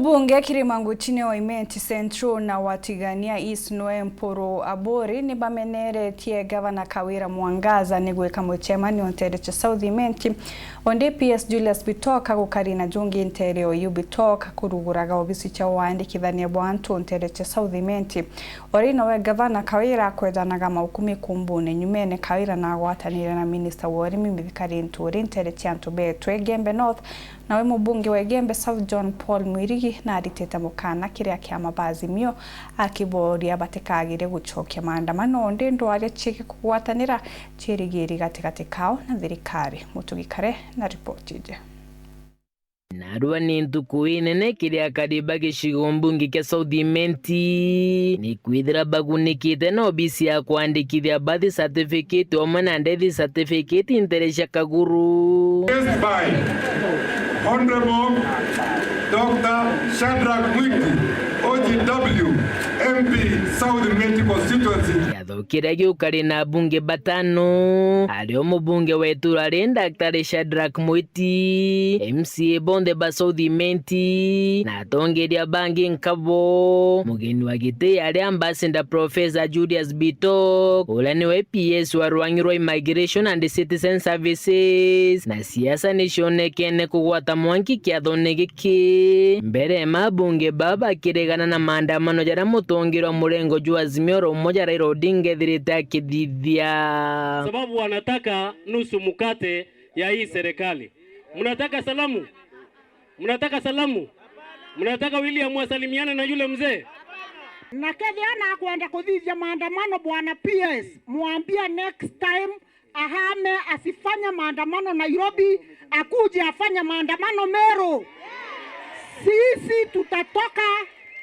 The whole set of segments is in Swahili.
Mubunge KIRIMA chini wa IMENTI Central na watigania East MPURU Abori ni bameneretie Gavana Kawîra Mwangaza ni GWIKA MUCEMANIO ntere cha South IMENTI onde PS Julius BITOK gukarina JUUNGI ntere oyu BITOK kuruguraga obisi cha wandikithania bwantu ntere cha South IMENTI orino we Gavana Kawîra kwethanaga maukumi kumbune nyumene Kawîra na gwatanire na Minister wa urimi mithikari nturi ntere cha Ntube Gembe North nawe mubunge wa Gembe South John Paul Mwirigi na aritete mukana kiria kia mabazimio akiboria batekagire gucokia maandamano onde ndware chiki kugwatanira chirigiri gatigati kao na thirikari mutugikare na report ije. Narua ni ntuku inene kiria kariba gicigo mbunge kia South IMENTI ni kwithira bagunikite na obisi ya kuandikithia birth certificate o mana death certificate interesha kaguru. Honorable Dr. Shadrack Mwiti, OGW, MP, South IMENTI constituency. Kiria giukari na bunge batano ario mubunge wetu ari Dr. Shadrack Mwiti, MCA bonde ba South IMENTI na tongeria bangi nkabo mugeni wa gite ari ambassador Professor Julius BITOK ulani wa PS wa Rwangirwa Immigration and Citizen Services na siasa nishonekene kugwata mwanki kia thonegiki mbere mabunge baba kiregana na maandamano jara mutongirwa murengo juu azimio mmoja Raila Odinga dhirita kidhidhia sababu wanataka nusu mukate ya hii serikali. Mnataka salamu? Mnataka salamu? Mnataka William wasalimiane na yule mzee? Na kedhiana kuenda kudhidhia maandamano bwana PS muambia next time ahame asifanya maandamano Nairobi akuje afanya maandamano Meru. Sisi tutatoka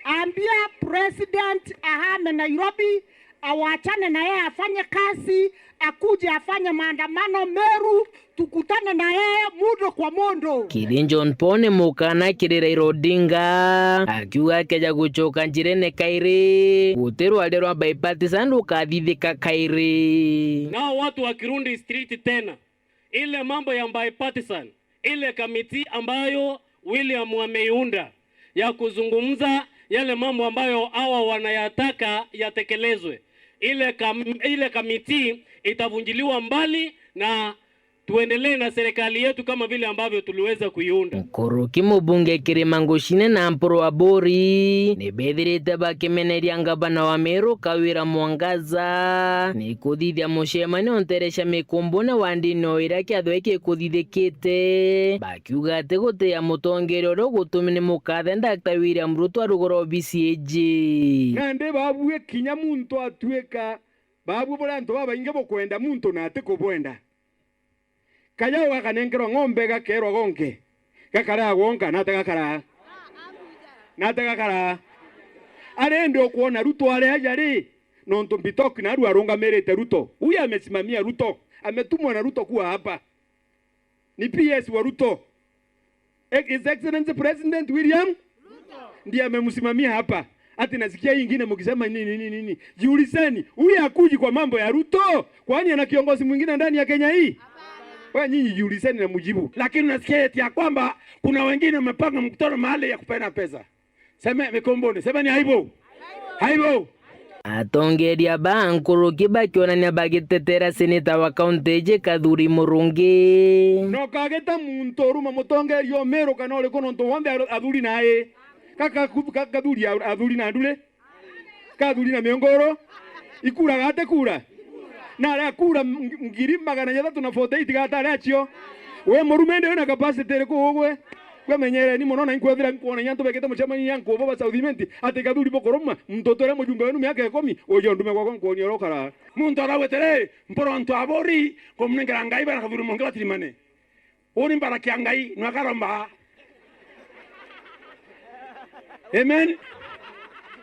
ambia president ahame Nairobi awachane na yeye afanye kazi akuje afanye maandamano Meru tukutane na yeye mundo kwa mondo. Kirinjon pone mukana kiri Raila Odinga akiuga keja gucoka njirene kairi guteru alero bipartisan ukathithika kairi. Nao watu wa Kirundi street tena ile mambo ya bipartisan ile kamiti ambayo William ameiunda ya kuzungumza yale mambo ambayo hawa wanayataka yatekelezwe. Ile kamiti itavunjiliwa mbali na tuendelee na serikali yetu kama vile ambavyo tuliweza kuiunda. Mkoroki mubunge KIRIMA chini na MPURU Abori ni bethirite ba KUMENERIA Ngabana wa Meru Kawîra Mwangaza ni kuthithia MUCEMANIO nteresha mikumbune wandino ira kiathweke kuthithikite bakiuga ati gutia mutongero ro gutumine mukathe Dr. William Ruto arugoro BCAG nande babue kinya muntu atweka babu boranto babainge bokwenda muntu na ate kubwenda kaya wakanengero ng'ombe gakerwa gonke gakara gonka nataka kara arende kuona Ruto ale ajari nonto BITOK na arunga merete Ruto huyu amesimamia Ruto ametumwa na Ruto kuwa hapa ni PS wa Ruto His Excellency President William Ruto ndiye amemsimamia hapa. Ati nasikia nyingine mkisema nini jiulizeni huyu akuji kwa mambo ya Ruto kwani ana kiongozi mwingine ndani ya Kenya hii? Wewe nyinyi jiulizeni na mujibu. Lakini nasikia eti ya kwamba kuna wengine wamepanga mkutano mahali ya kupena pesa. Sema mikombone, sema ni haibo. Atongeria bankuru bakionania bagitetera seneta wa kaunti je Kadhuri Murungi. No kageta muntu ruma mutongerio Meru kana ole kono nto wambe adhuri naye. Kaka Kadhuri adhuri na ndule. Kadhuri na miongoro. Ikura gate kura. Na ala kura ngiri magana jata tunafote gata rachio we morumende una capacity reko ogwe kwe menyere ni monona inkwethira nkuona nyanto bekete mucemani yanko baba South IMENTI ate Kadhuri bokoroma mtotore mujumbe wenu miaka 10 ojo ndume kwa nkuoni orokara muntu arawetere mporonto abori komnengera ngai bana Kadhuri mongela tirimane uri mbara kyangai nwakaramba amen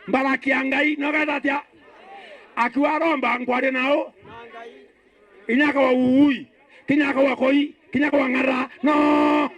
mbara kyangai nwakadatia akiwaromba ngware nao inyaka wa uui kinyaka wa koi kinyaka wa ngara no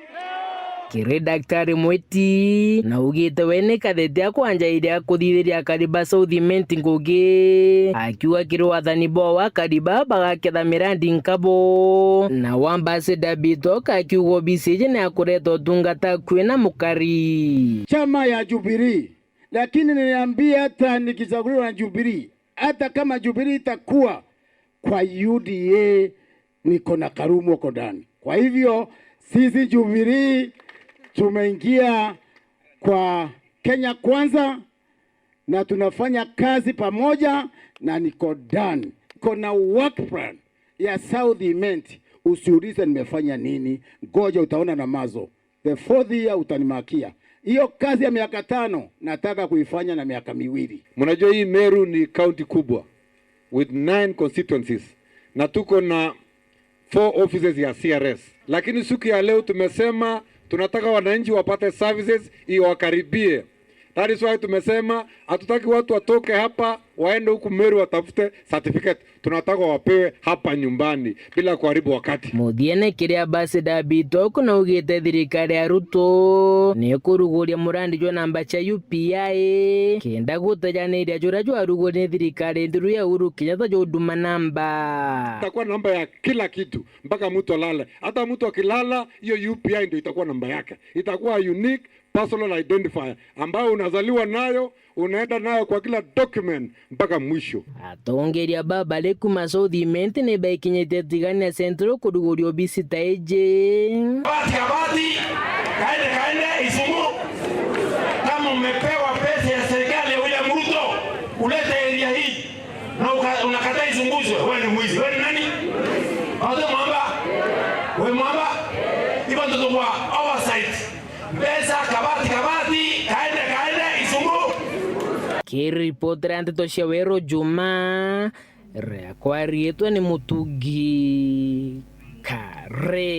kiri daktari Mwiti na ugite wene kathete akwanja iria kuthithiria Kariba Southimenti ngugi akiuga kiri wathani bo wa Kariba bagaketha mirandi nkabo na wambassador BITOK akiuga BCJ na kureta utungata kwina mukari chama ya Jubilee. Lakini niliambia hata nikichaguliwa na Jubilee, hata kama Jubilee itakuwa kwa UDA, niko na Karumo huko ndani. Kwa hivyo sisi Jubilee tumeingia kwa Kenya Kwanza na tunafanya kazi pamoja, na niko ndani. Niko na work plan ya South Imenti. Usiulize nimefanya nini, ngoja utaona na mazo. The 4th year utanimakia. Hiyo kazi ya miaka 5 nataka kuifanya na miaka 2. Mnajua hii Meru ni county kubwa with 9 constituencies na tuko na 4 offices ya CRS. Lakini siku ya leo tumesema tunataka wananchi wapate services iwakaribie. That is why tumesema hatutaki watu watoke hapa waende huku Meru watafute certificate. Tunataka wapewe hapa nyumbani bila kuharibu wakati. Muthiene kiri ambassador BITOK na ugite thirikari ya Ruto ni kuruguria murandi jwa namba cha UPI kenda gutajaniria jura jwa ruguria thirikari ndiru ya Uhuru Kenyatta jwa huduma namba. Itakuwa namba ya kila kitu mpaka mtu alale. Hata mtu akilala hiyo UPI ndio itakuwa namba yake. Itakuwa unique personal identifier ambayo unazaliwa nayo, unaenda nayo kwa kila document mpaka mwisho. Atongeria baba lekuma Southimenti ne baikinyete tigania centro kurugurio bisita eje. Abati kaende isumu. Kama umepewa pesa ya serikali ya William Ruto ulete area hii na unakataa izunguzwe, wewe ni mwizi. Wewe ni nani? Hapo mwamba. Wewe mwamba. Ipo ndo kwa oversight. Pesa kabati kaende isumu. Kiripotera nteto cia Wero Juma ria kwarietwa ni Mutugi Kare.